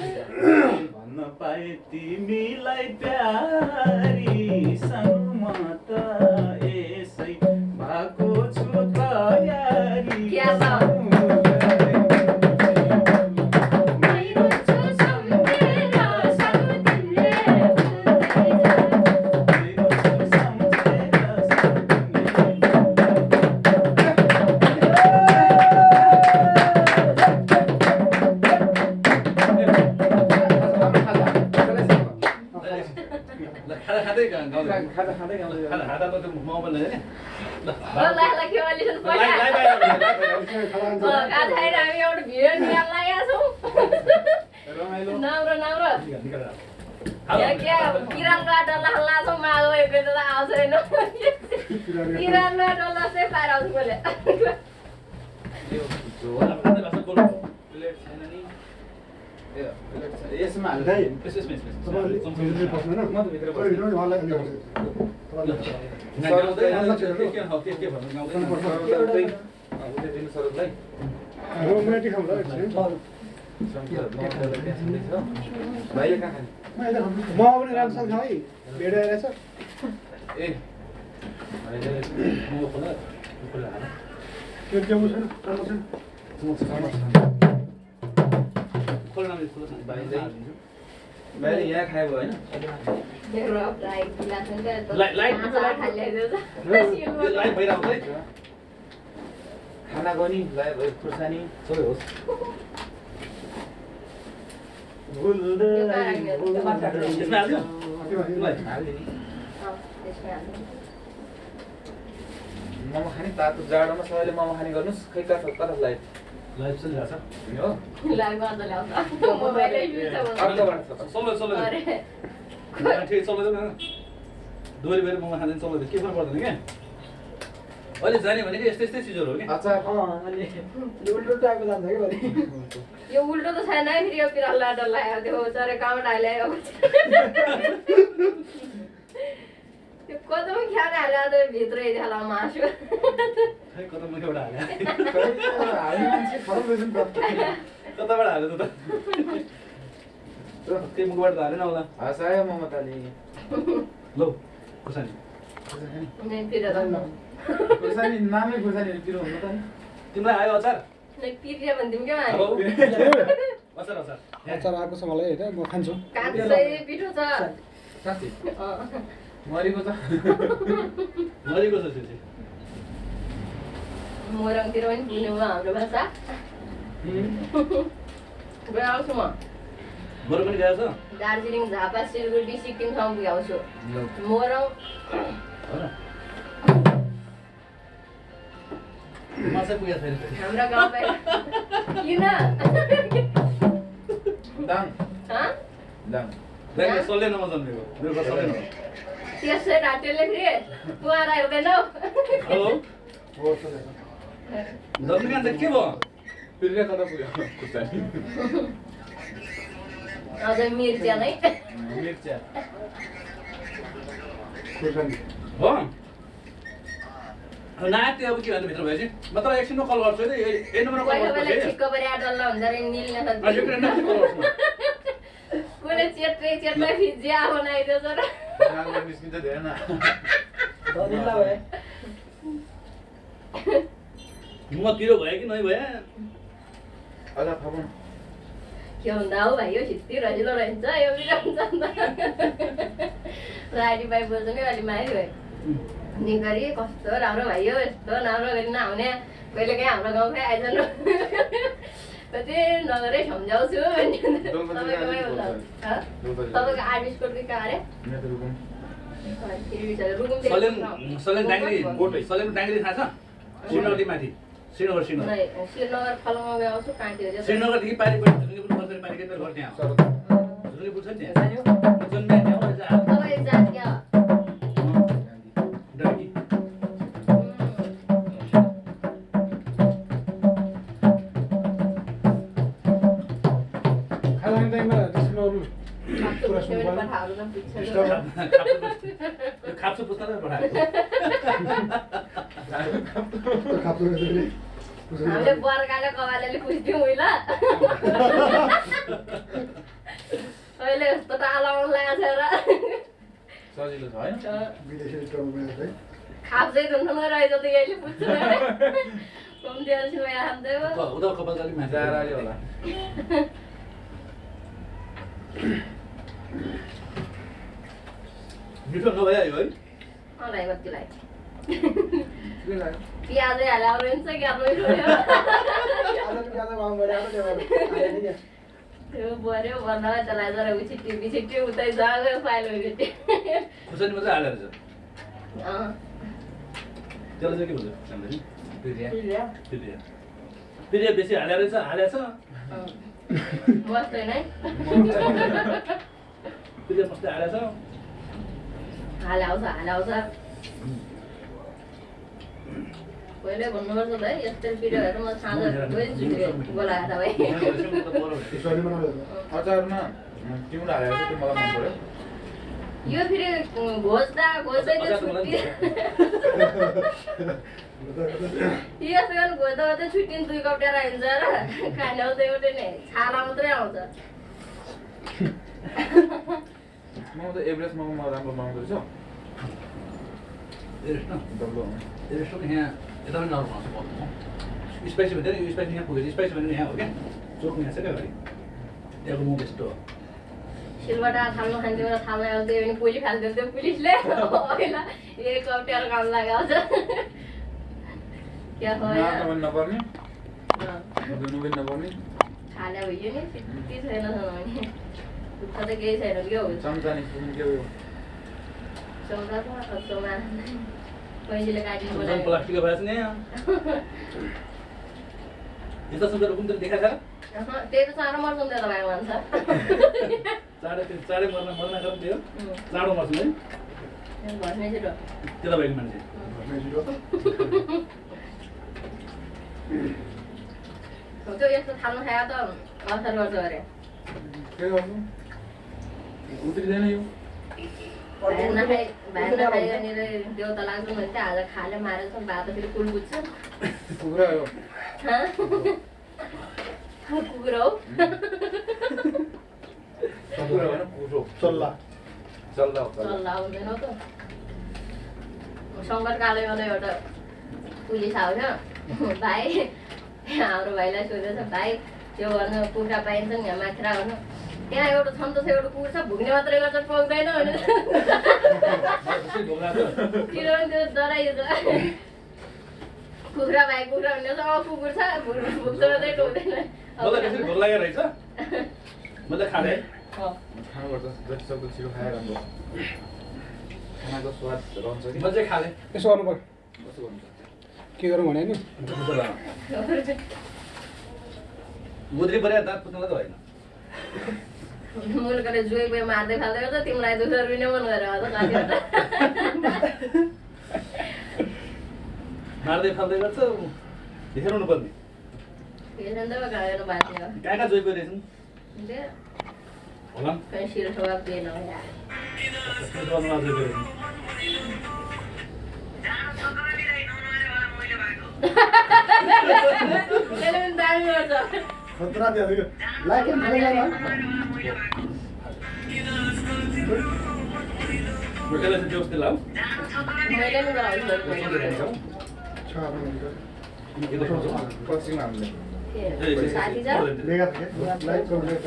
भन्न पाए तिमीलाई प्यारी सानो त यसै भएको छु तयारी खाँदा त मोबाइल हैन ल ल के अलि छ हामी एउटा भिडियो निकाल्न लागेका छौं राम्रो राम्रो क्या किरानबाट डल्ला हल्ला छौं मागो एकैचोटि त आउँछ हैन किरानबाट डल्ला चाहिँ पार आउँछ मैले यो झोला खाँदै बस्नु बोल्नु प्लेट छैन नि यसमा हाल्दै यसमा तपाईहरुले पस्दैन म त भित्र बस्छु नि मलाई अलि आउँछ तपाईहरुले के भन्नु गाउँदैन उले दिन सरलाई रोमेटी खाऊ ल भाइले कहाँ खाने म पनि राम्रोसँग खाऊ है भेडा रहेछ ए भाइले म खोला खोला हाल के छैन छैन खोला नाम खोला भाइले भाइले यहाँ खायो हैन लाइट भइराउँछ है खाना गनी खुर्सानी सबै होस् यसमा हाल्छु मोमो खाने तातो जाडोमा सबैले मोमो खाने गर्नुस् खै कता लाइट चलिरहेछ हो ठिक चलाउँदैन दोहोरी बेर मोमो खाँदैन चलाउँदैन के फरक पर्दैन क्या अहिले जाने भनेको यस्तै यस्तै चिजहरू हो कि अचार अनि उल्टो टाइपको जान्छ कि बडी यो उल्टो त छैन है फेरि यो पिराल्ला डल्ला आयो त्यो चरे कामबाट हाल्यो त्यो कतमा ख्याल हाल्यो त भित्रै जाला मासु खै कतामा एउटा हाल्यो हामी मान्छे फरक रहेछ नि त कताबाट हाल्यो त त्यो मुखबाट त हालेन होला हसायो ममताले लौ खुर्सानी नै पिरा खुर्सानी नामै खुर्सानी पिरो हुनु त तिमीलाई आयो अचार नै पिरिया भन्दिम के हेलो अचार अचार अचार आएको छ मलाई हैन म खान्छु कान्छै पिठो छ साथी मरेको छ मरेको छ त्यो मोरङतिर पनि बुझ्नु हाम्रो भाषा गए आउँछु म बरु पनि गएको छ दार्जिलिङ झापा सिलगढी सिक्किमसम्म पुग्याउँछु मोरङ माछा पुगेको छैन हाम्रो गाउँ बाहिर किन दाङ हँ दाङ ब्याङ्कले सल्लै नजन्मेको मेरो घर सल्लै त्यसै ढाँटेले फेरि पुवारा हेर्दैनौ हेलो हो त रजनीकान्त के भयो पिरिया कता पुग्यो खुर्सानी अझै मिर्च्या नै मिर्चा हो नाति अब के भन्नु भित्र भएपछि म त एकछिनमा कल गर्छु है ए नम्बरमा कल पहिला पहिला गर्छु छिक्को परे डल्ला हुन्छ रे निल्ने है यो ट्रेनमा कल गर्छु कुनै चेट्रै फिजिया बनाइदियो तर नागमा निस्किन्छ धेरै न दरिला भए म पिरो भयो कि नै भयो अझ थपौँ के भन्दा हो भाइ यो छिट्टी रजिलो रहन्छ यो बिरा हुन्छ नि त राडी पाइ बोल्छ नि अलि माथि भयो निगरी कस्तो राम्रो भयो यस्तो राम्रो गरी नआउने कहिले काहीँ हाम्रो गाउँकै आइजनु कति नगरै सम्झाउँछु भन्ने तपाईँकोमै होला तपाईँको आर्टिस्टको कहाँ अरे मेरो रुकुम रुकुम सलेन डाङ्ग्री सलेन डाङ्ग्री थाहा छ श्रीनगरदेखि माथि श्रीनगर श्रीनगर फलमा आउँछु कहाँतिर श्रीनगरदेखि पारि पऱ्यो झुलुङपुर सरकारी पालिका घर त्यहाँ हो झुलुङपुर छ नि त्यहाँ जन्मे त्यहाँ हो तपाईँ जात क्या डर्की खालाङ टाइममा त्यसमा अरू खाप्सो पुस्तालाई पठाएको हामीले बर्खाले कवालेले पुछ्थ्यौँ उहिले अहिले यस्तो त आलाउनु लागेको छ र सजिलो छ होइन खाप्सै धुन्नु रहेछ त यहिले पुग्छु कम्ती अल्छी भएर खाँदै उता कपाल अलिक माथि जाराले होला मिठो नभए है भाइ कतिलाई के लाग्यो प्याजै हाले अरू हुन्छ क्या त्यो बऱ्यो भन्दा त्यसलाई जरा छिट्टी छिट्टी उतै जागो फाइल भेटे खुर्सानी मात्रै हालेर छ त्यसलाई चाहिँ के भन्छ सान्दरी पिरिया पिरिया बेसी हालेर छ हालेछ बस्दैन है पिरिया मस्तै हालेछ हाले आउँछ पहिले भन्नुपर्छ त है यस्तो पिरियडहरू म साँझ बोलाएर भाइ अचारमा तिम्रो हालेको छ त्यो मलाई मन पर्यो यो फेरि घोच्दै त्यो छुट्टी यस्तो गर्नु घोच्दा घोच्दै छुट्टिन 2 कप्टेर आइन्छ र खाने आउँछ एउटै नै छाला मात्रै आउँछ म त एभरेज मोमो राम्रो बनाउँदो रहेछ डब्लो रेस्टुरेन्ट यहाँ यता पनि नर्मल बनाउँछ स्पाइसी भन्दैन यो स्पाइसी यहाँ पुगेछ स्पाइसी भन्ने यहाँ हो क्या चोक यहाँ छ क्या घरि त्यहाँको मोमो यस्तो हो सिलबाट थाल्नु खान्थ्यो र थाल्न आउँथ्यो भने पुली फाल्थ्यो त्यो पुलिसले पहिला एक कप्टेर काम लगाउँछ क्या हो नपर्ने धुनु पनि नपर्ने खाल्या भयो नि त्यति छैन भने दुःख त केही छैन के हो चम्चा निस्किनु के हो चौधा छ खर्चमा पहिलेले काटिनु झन् बोलायो प्लास्टिकको भएछ नि यस्तो सुन्दर रुकुम त देखा छ त्यही त साह्रो मर्छ नि त भाइ भन्छ चाँडै मर्न गरौँ त्यो चाँडो मर्छ है भन्ने छिटो त्यता भएको मान्छे त्यो यस्तो थाल्नु खायो त असर गर्छ अरे के गर्नु उत्रिँदैन यो भाइ नखाइ यहाँनिर देउता लाग्नु भने आज खाले मारेछ भात फेरि कुल बुझ्छ कुखुरा हो कुकुर हो कुखुरा होइन कुखुरो चल्ला चल्ला हुँदैन त सङ्कटकालमा त एउटा पुलिस आउँछ भाइ हाम्रो भाइलाई सोधेछ भाइ त्यो गर्नु कुखुरा पाइन्छ नि यहाँ माथि गर्नु त्यहाँ एउटा छन् त एउटा कुकुर छ भुग्ने मात्रै गर्छ पाउँदैन भने किनभने त्यो डराइन्छ कुखुरा भाइ कुखुरा भन्ने कुकुर छ भुग्छ मात्रै टोक्दैन मलाई कसरी भोक लागेको रहेछ मैले खाने खानुपर्छ जति सक्दो छिटो खाएर राम्रो खानाको स्वाद रहन्छ कि म चाहिँ खाने यसो गर्नु पर्यो कस्तो गर्नु के गरौँ भने नि गुद्री पऱ्यो दाँत पुत्नुलाई त होइन मुलुकले जुए गयो मार्दै फाल्दै गर्छ तिमीलाई 200 रुपियाँ मन गरेर अझ काटेर मार्दै फाल्दै गर्छ हेराउनु पर्ने हेर्न त गाएन बाटे हो कहाँ जोइ गरिरहेछन् दे होला कहीं शिर ठोक दिएन यार जोइ गरिरहेछन् त्यसले पनि दामी गर्छ खतरा दियो लाइक एन्ड फलो गर्न मुकेले चाहिँ जोस दिलाऊ मैले नि गराउँछु छ मिनेट पश्चिम हामीले साथी छ लेगा के लाइक कमेन्ट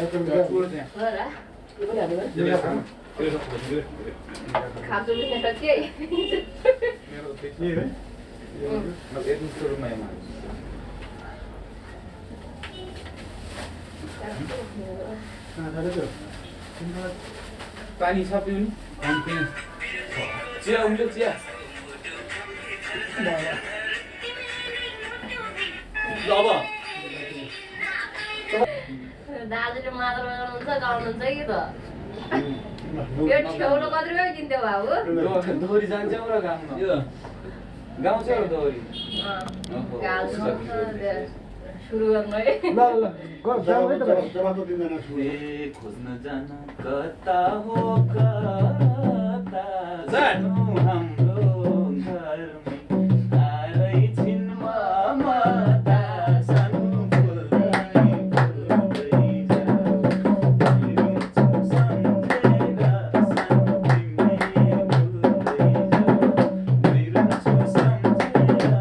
पुरो त्यहाँ हो र यो पनि हाल्नु खाप्छु बिस्ने सकिए मेरो नि है अब एडमिट सुरुमा यहाँ कहाँ छ त्यो पानी छ पिउनु चिया उम्ल्यो चिया ल अब दाजुले मादल बजाउनुहुन्छ गाउनुहुन्छ कि त यो ठेउलो कति रुपियाँ किन्थ्यो बाबु दोहोरी जान्छौ र गाउँमा यो गाउँछ र दोहोरी सुरु गर्नु है ल ल गर जाऊ है त जवाफ त दिँदैन छु खोज्न जान कता हो कता जानु हाम्रो घरमै आरै छिन् ममता सानो फुल्दै फुल्दै जाऊ रुन्छु सम्झेर सानो तिमीले फुल्दै जाऊ रुन्छु सम्झेर सानो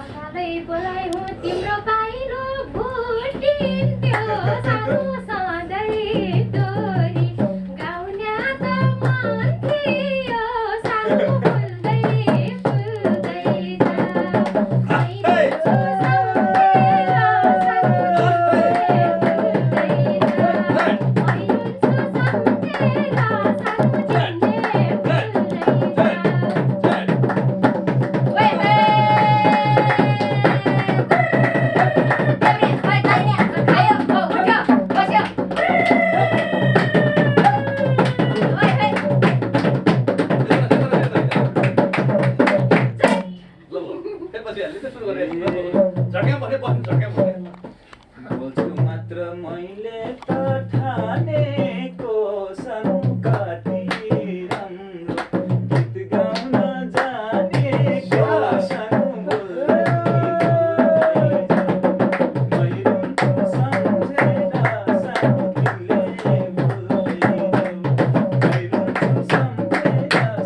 सधैँ बोलाइ हो तिम्रो बाहिरो भुटिन्थ्यो सानो सधैँ तोरी गाउने त मन थियो सानो फुल्दै फुल्दै जा रुन्छु सम्झेर सानो फुल्दै बोल्छु मात्र मैले त ठानेको सङ्कति राम्रो गीत गाउन जानेको सानो बोल्दै मै रुन्छु सम्झेर सानो तिमीले बोल्दै मै रुन्छु सम्झेर सानो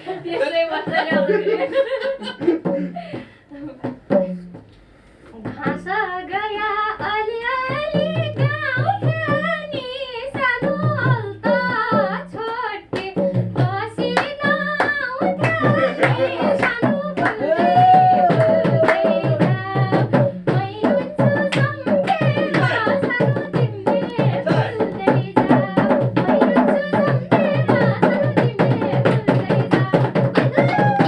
तिमीले त्यसै बस्दै घाँस गया अलिअलि गाउँ खानी सानो अल्ता छोटे पसिना उठाए सानो फुल्दै फुल्दै जा मै रुन्छु सम्झेर सानो तिमीले फुल्दै जा मै रुन्छु सम्झेर सानो तिमीले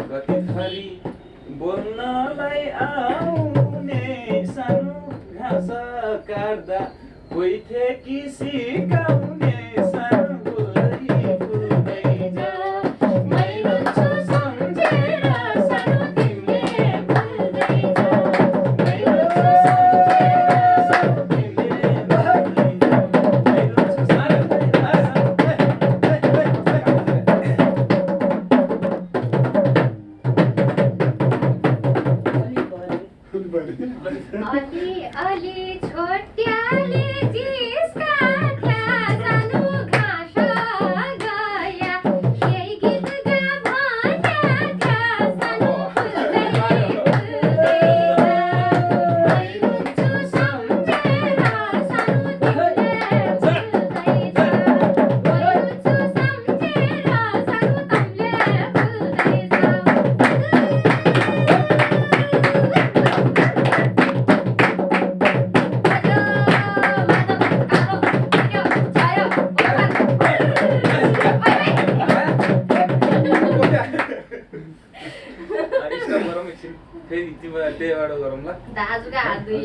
कतिथरी बोल्नलाई आउने सानो घाँस काट्दा कोही थिए कि सिकाउने सानो फुल्दै फुल्दै जा मै रुन्छु सम्झेर सानो तिमीले फुल्दै जा मै रुन्छु सम्झेर सानो तिमीले फुल्दै जा मै रुन्छु अलि अलि छोट्याले जिस्का सानो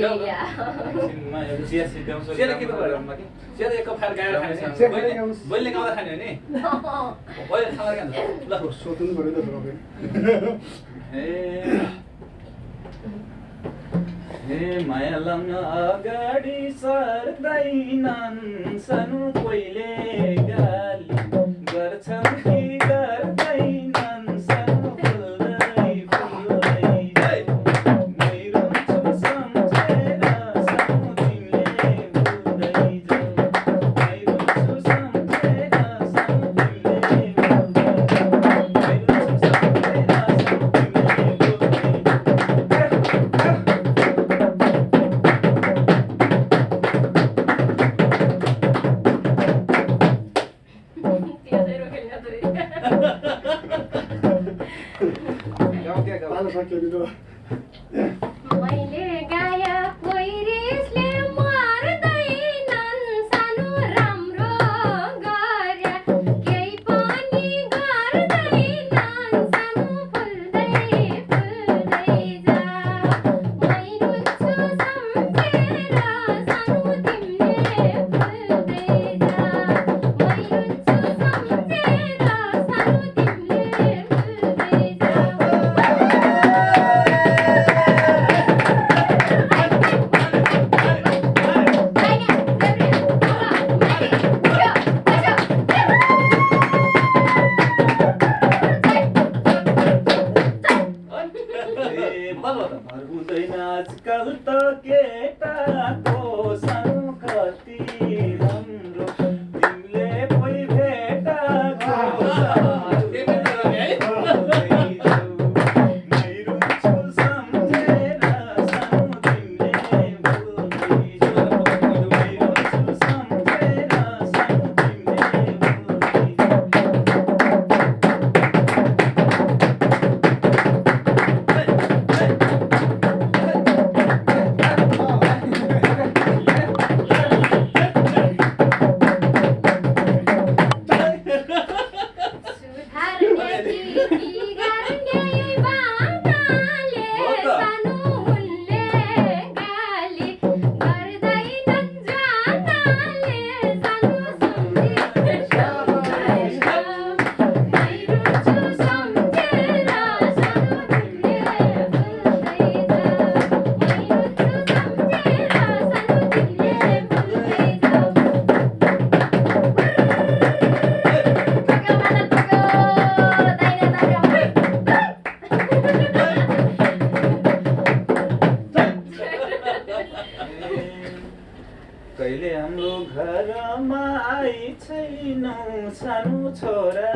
Iya. एकछिनमा एउटा चिया सिद्ध्याउँछु चिया के पो राममा कि सेदा एक कप खाएर गाएर खाने चिया खाएर गाउँ। मैले गाउँदा खाने हो नि मैले खाँदा खान्छ ल सोध्नु पऱ्यो त तपाईँ हे माया लाउन अगाडि सर्दैनन् सानो कोहीले गाली गर्छन् कि गर्दैनन् सानो फुल्दै फुल्दै जाइ मै रुन्छु सम्झेर सानो तिमीले भुल्दै जाऊ मै रुन्छु सम्झेर सानो तिमीले भुल्दै जाऊ मै रुन्छु सम्झेर सानो तिमीले Tío cero que le otro día. गाउँ क्या गाउँ ताल सक्यो नि त मैले गाया कोइरिसले मर्दैनन् सानो राम्रो गरे केही पनि गर्दैनन् सानो फुल्दै फुल्दै जा मै रुन्छु सम्झेर सानो तिमीले फुल्दै जा मै रुन्छु सम्झेर सानो तिमीले फुल्दै जा हुँदैन आजकल त केटाको सानो कति राम्रो तिमीले पै भेटाको मै रुन्छु सम्झेर सानो तिमीले भुल्दै जाऊ मै रुन्छु सम्झेर सानो तिमीले भुल्दै जाऊ सुधार्नेकी बिगार्ने बानाले सानो उनले गाली गर्दैनन् जानाले सानो सम्झेर मै रुन्छु सम्झेर सानो तिमीले भुल्दै जा मै रुन्छु सम्झेर सानो तिमीले भुल्दै जाऊ कहिले हाम्रो घरमा आई छैनौ सानो छोरा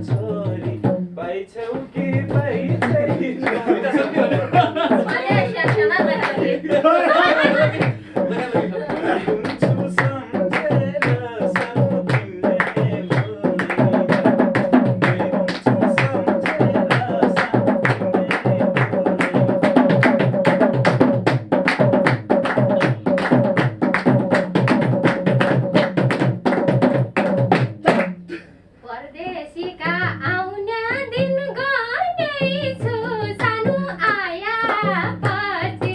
छोरी पाइछौ कि पाइछैनौ रुन्छु सम्झेर सानो तिमीले भुल्दै जाऊ मै रुन्छु सम्झेर सानो तिमीले भुल्दै जाऊ परदेशीका आउने दिन गर्नेछु सानो आया पछि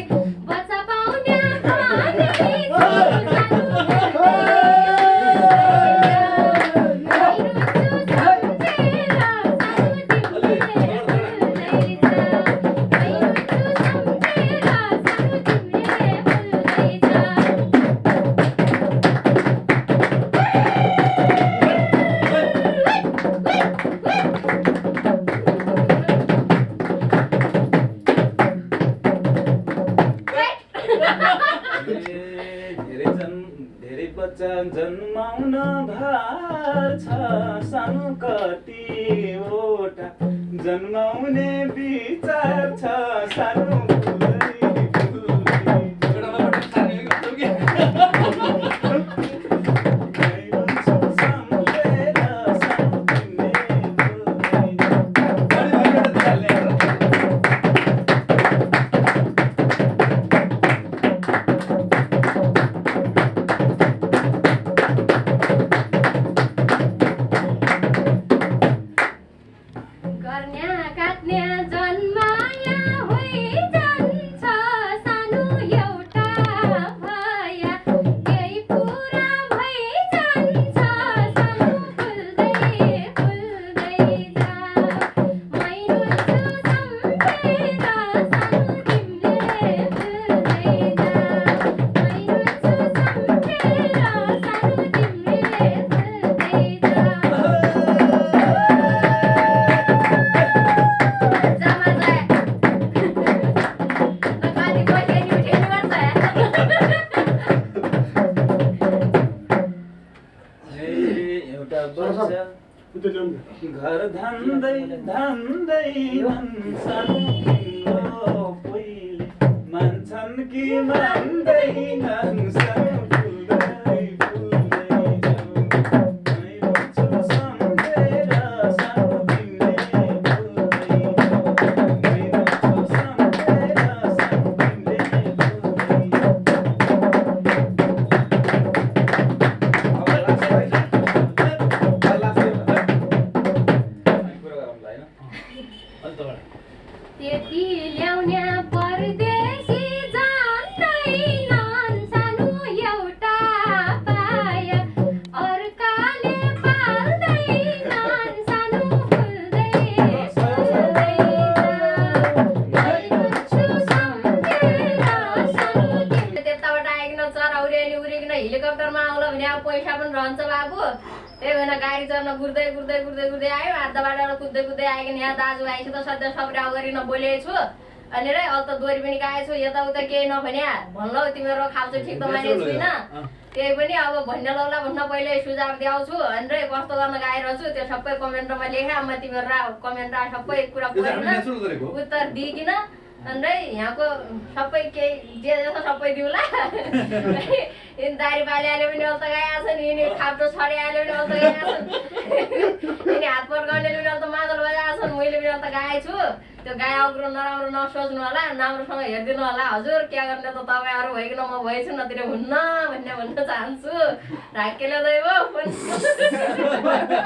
बच्चा पाउने भनेछु सानो मै रुन्छु सम्झेर सानो तिमीले भुल्दै जा मै रुन्छु सम्झेर सानो तिमीले भुल्दै जा धेरै बच्चा जन्माउन भार छ सानो कतिवटा जन्माउने विचार छ सानो फुलै फुलै मै रुन्छु सम्झेर सानो तिमीले भुल्दै गर्न्या काट्न्या जन्माया होइ वर्ष उतै जाउँ न। घर धान्दै धान्दै सानो तिम्रो पहिले मान्छन् कि मान्दैनन् सानो फुल्दै फुल्दै जाऊ मैले छु सम्झेर सानो तिमीले फुल्दै जाऊ मैले छु सम्झेर सानो तिमीले फुल्दै जाऊ त्यति ल्याउने परदेशी जान्दैनन् सानो एउटा पाया अर्काले पाल्दैनन् सानो फुल्दै फुल्दै मैले छु सम्झेर सानो तिमीले त्यताबाट आइकन चराउरी उरिकन हेलिकप्टरमा आउला भने अब पैसा पनि रहन्छ बाबु त्यही भएर गाडी चढ्न गुर्दै गुर्दै गुर्दै गुर्दै आयो आधा बाटोबाट कुद्दै कुद्दै आइकन यहाँ दाजुभाइसित सधैँ सब्राउ गरिन बोलेको छु अनि रे अहिले त दोरी पनि गएको छु यताउता केही नभने भन्नु तिमीहरू खाल्छु ठिक त मानेको छुइनँ त्यही पनि अब भन्ने लौला भन्न पहिले सुझाव दिआउँछु अनि रे कस्तो गर्न गइरहेको छु त्यो सबै कमेन्टमा लेखेँ म तिमीहरू कमेन्ट सबै कुरा पढिन उत्तर दिइकन अनि यहाँको सबै केही जे जस्तो सबै दिउला दारी बाली आले पनि अल्त गइरहेको छ नि यिनी खाप्टो छडी आले पनि अल्त गइरहेको छन् यिनी हात पड्काउनेले पनि अल्त मादल बजाएको छन् मैले पनि अल्त गाएको छु त्यो गाई अग्रो नराम्रो नसोच्नु होला राम्रोसँग हेरिदिनु होला हजुर क्या गर्ने त तपाईँहरू भइकन म भएछु नतिर हुन्न भन्ने भन्न चाहन्छु राखेले दै